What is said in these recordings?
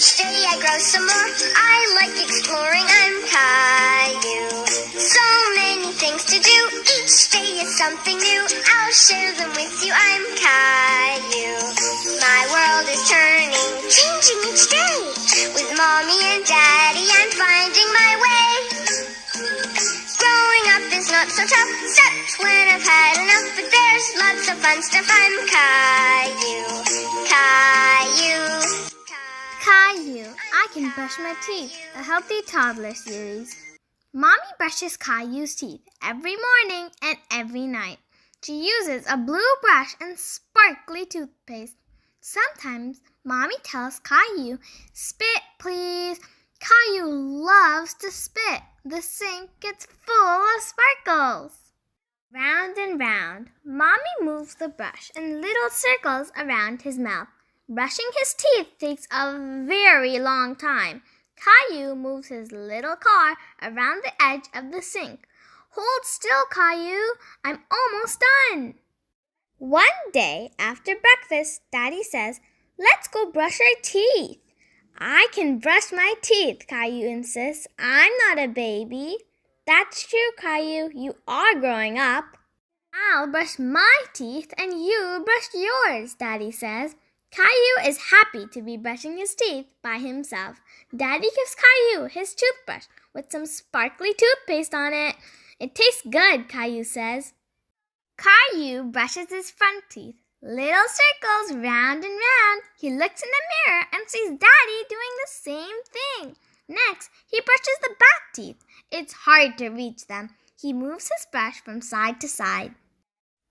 Each day I grow some more. I like exploring. I'm Caillou. So many things to do. Each day is something new. I'll share them with you. I'm Caillou. My world is turning, changing each day. With Mommy and Daddy, I'm finding my way. Growing up is not so tough, except when I've had enough. But there's lots of fun stuff. I'm Caillou. Caillou. Caillou, I Can Brush My Teeth, a Healthy Toddler series. Mommy brushes Caillou's teeth every morning and every night. She uses a blue brush and sparkly toothpaste. Sometimes Mommy tells Caillou, "Spit, please." Caillou loves to spit. The sink gets full of sparkles. Round and round, Mommy moves the brush in little circles around his mouth. Brushing his teeth takes a very long time. Caillou moves his little car around the edge of the sink. "Hold still, Caillou. I'm almost done." One day after breakfast, Daddy says, "Let's go brush our teeth." "I can brush my teeth," Caillou insists. "I'm not a baby." "That's true, Caillou. You are growing up." "I'll brush my teeth and you brush yours," Daddy says. Caillou is happy to be brushing his teeth by himself. Daddy gives Caillou his toothbrush with some sparkly toothpaste on it. "It tastes good," Caillou says. Caillou brushes his front teeth. Little circles round and round. He looks in the mirror and sees Daddy doing the same thing. Next, he brushes the back teeth. It's hard to reach them. He moves his brush from side to side.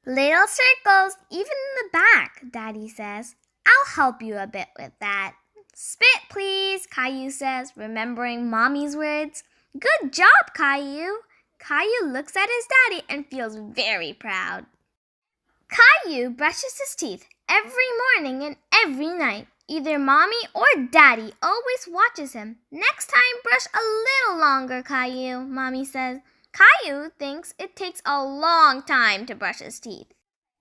"Little circles, even in the back," Daddy says. "I'll help you a bit with that." "Spit, please," Caillou says, remembering Mommy's words. "Good job, Caillou." Caillou looks at his daddy and feels very proud. Caillou brushes his teeth every morning and every night. Either Mommy or Daddy always watches him. "Next time, brush a little longer, Caillou," Mommy says. Caillou thinks it takes a long time to brush his teeth.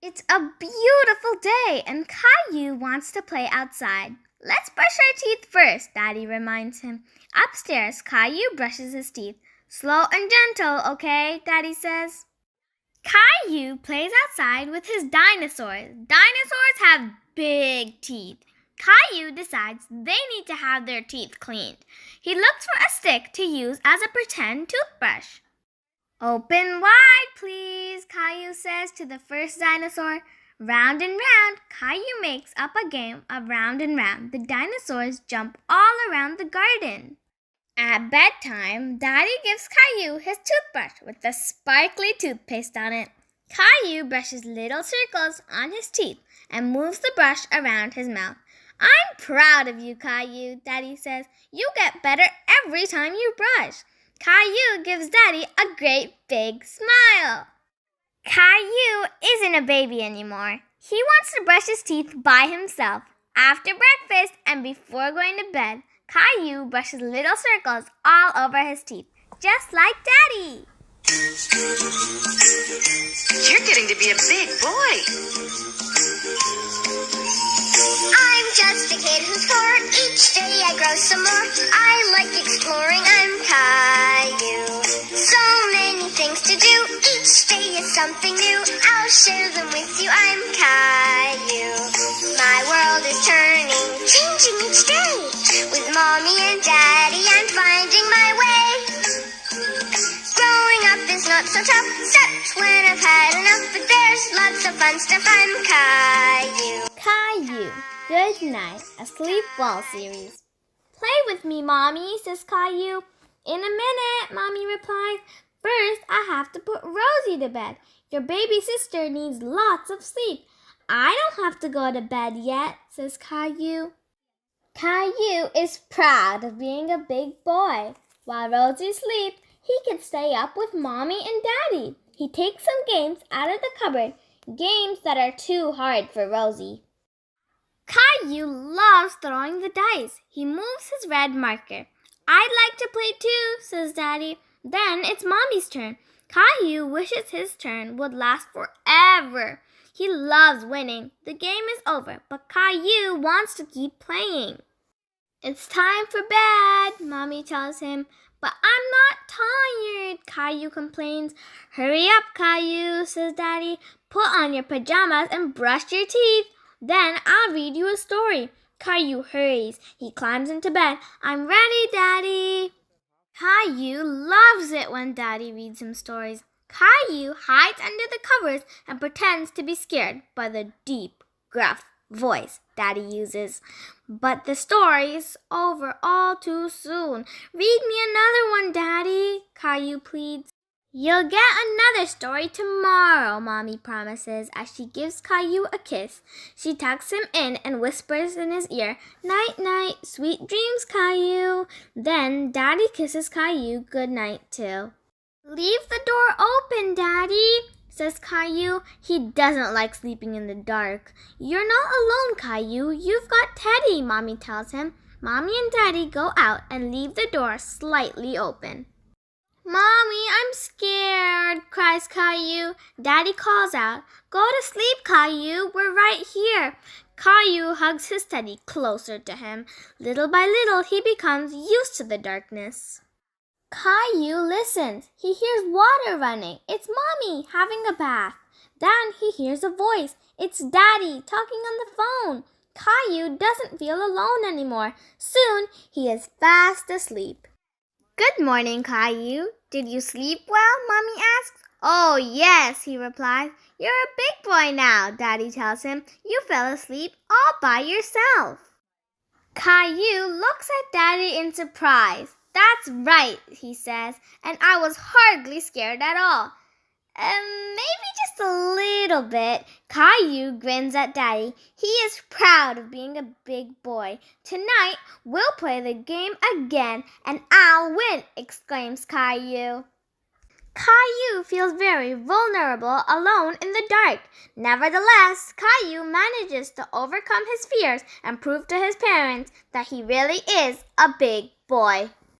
It's a beautiful day and Caillou wants to play outside. "Let's brush our teeth first," Daddy reminds him. Upstairs, Caillou brushes his teeth. "Slow and gentle, okay?" Daddy says. Caillou plays outside with his dinosaurs. Dinosaurs have big teeth. Caillou decides they need to have their teeth cleaned. He looks for a stick to use as a pretend toothbrush. "Open wide, please," Caillou says to the first dinosaur. Round and round, Caillou makes up a game of round and round. The dinosaurs jump all around the garden. At bedtime, Daddy gives Caillou his toothbrush with the sparkly toothpaste on it. Caillou brushes little circles on his teeth and moves the brush around his mouth. "I'm proud of you, Caillou," Daddy says. "You get better every time you brush." Caillou gives Daddy a great big smile. Caillou isn't a baby anymore. He wants to brush his teeth by himself. After breakfast and before going to bed, Caillou brushes little circles all over his teeth, just like Daddy. You're getting to be a big boy. I'm just a kid who's 4. Each day I grow some more. I like exploring. I'm Caillou. So many things to do. Each day is something new. I'll share them with you. I'm Caillou. My world is turning, changing each day. With Mommy and Daddy, I'm finding my way. Growing up is not so tough, except when I've had enough. But there's lots of fun stuff. I'm Caillou. Caillou, Good Night, a Sleepwall series. "Play with me, Mommy," says Caillou. "In a minute," Mommy replies. "First, I have to put Rosie to bed. Your baby sister needs lots of sleep." "I don't have to go to bed yet," says Caillou. Caillou is proud of being a big boy. While Rosie sleeps, he can stay up with Mommy and Daddy. He takes some games out of the cupboard, games that are too hard for Rosie. Caillou loves throwing the dice. He moves his red marker. "I'd like to play too," says Daddy. Then it's Mommy's turn. Caillou wishes his turn would last forever. He loves winning. The game is over, but Caillou wants to keep playing. It's time for bed, Mommy tells him. But I'm not tired, Caillou complains. Hurry up, Caillou, says Daddy. Put on your pajamas and brush your teeth. Then I'll read you a story. Caillou hurries. He climbs into bed. I'm ready, Daddy. Caillou loves it when Daddy reads him stories. Caillou hides under the covers and pretends to be scared by the deep, gruff voice Daddy uses. But the story is over all too soon. Read me another one, Daddy, Caillou pleads. You'll get another story tomorrow, Mommy promises as she gives Caillou a kiss. She tucks him in and whispers in his ear, Night, night, sweet dreams, Caillou. Then Daddy kisses Caillou good night too. Leave the door open, Daddy, says Caillou. He doesn't like sleeping in the dark. You're not alone, Caillou. You've got Teddy, Mommy tells him. Mommy and Daddy go out and leave the door slightly open. Mommy, I'm scared, cries Caillou. Daddy calls out, Go to sleep, Caillou. We're right here. Caillou hugs his Teddy closer to him. Little by little, he becomes used to the darkness. Caillou listens. He hears water running. It's Mommy having a bath. Then he hears a voice. It's Daddy talking on the phone. Caillou doesn't feel alone anymore. Soon, he is fast asleep. Good morning, Caillou. Did you sleep well? Mommy asks. Oh, yes, he replies. You're a big boy now, Daddy tells him. You fell asleep all by yourself. Caillou looks at Daddy in surprise. That's right, he says, and I was hardly scared at all. Maybe just a little bit. Caillou grins at Daddy. He is proud of being a big boy. Tonight, we'll play the game again, and I'll win, exclaims Caillou. Caillou feels very vulnerable alone in the dark. Nevertheless, Caillou manages to overcome his fears and prove to his parents that he really is a big boy.